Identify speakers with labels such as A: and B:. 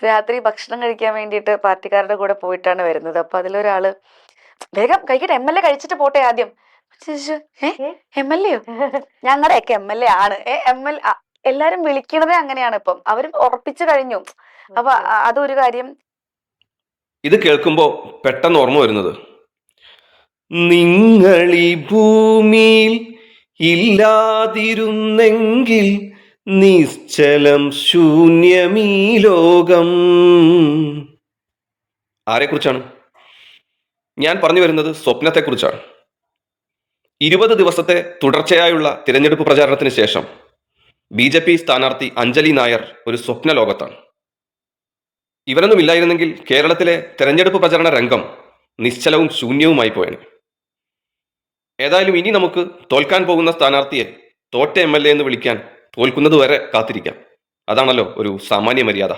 A: രാത്രി ഭക്ഷണം കഴിക്കാൻ വേണ്ടിയിട്ട് പാർട്ടിക്കാരുടെ കൂടെ പോയിട്ടാണ് വരുന്നത്. അപ്പൊ അതിലൊരാള് വേഗം കഴിക്കട്ടെ, MLA കഴിച്ചിട്ട് പോട്ടെ ആദ്യം. MLA ഞങ്ങളുടെയൊക്കെ MLA ആണ്. എല്ലാരും വിളിക്കണതേ അങ്ങനെയാണ്. ഇപ്പം അവര് ഉറപ്പിച്ചു കഴിഞ്ഞു. അപ്പൊ അതൊരു കാര്യം.
B: ഇത് കേൾക്കുമ്പോ പെട്ടെന്ന് ഓർമ്മ വരുന്നത്, നിങ്ങളീ ഭൂമിയിൽ ഇല്ലാതിരുന്നെങ്കിൽ നിശ്ചലം ശൂന്യമീ ലോകം. ആരെക്കുറിച്ചാണ് ഞാൻ പറഞ്ഞു വരുന്നത്? സ്വപ്നത്തെക്കുറിച്ചാണ്. 20 ദിവസത്തെ തുടർച്ചയായുള്ള തിരഞ്ഞെടുപ്പ് പ്രചാരണത്തിന് ശേഷം BJP സ്ഥാനാർത്ഥി അഞ്ജലി നായർ ഒരു സ്വപ്ന ലോകത്താണ്. ഇവരൊന്നും ഇല്ലായിരുന്നെങ്കിൽ കേരളത്തിലെ തെരഞ്ഞെടുപ്പ് പ്രചരണ രംഗം നിശ്ചലവും ശൂന്യവുമായി പോയേനെ. ഏതായാലും ഇനി നമുക്ക് തോൽക്കാൻ പോകുന്ന സ്ഥാനാർത്ഥിയെ തോറ്റ MLA എന്ന് വിളിക്കാൻ തോൽക്കുന്നതുവരെ കാത്തിരിക്കാം. അതാണല്ലോ ഒരു സാമാന്യ മര്യാദ.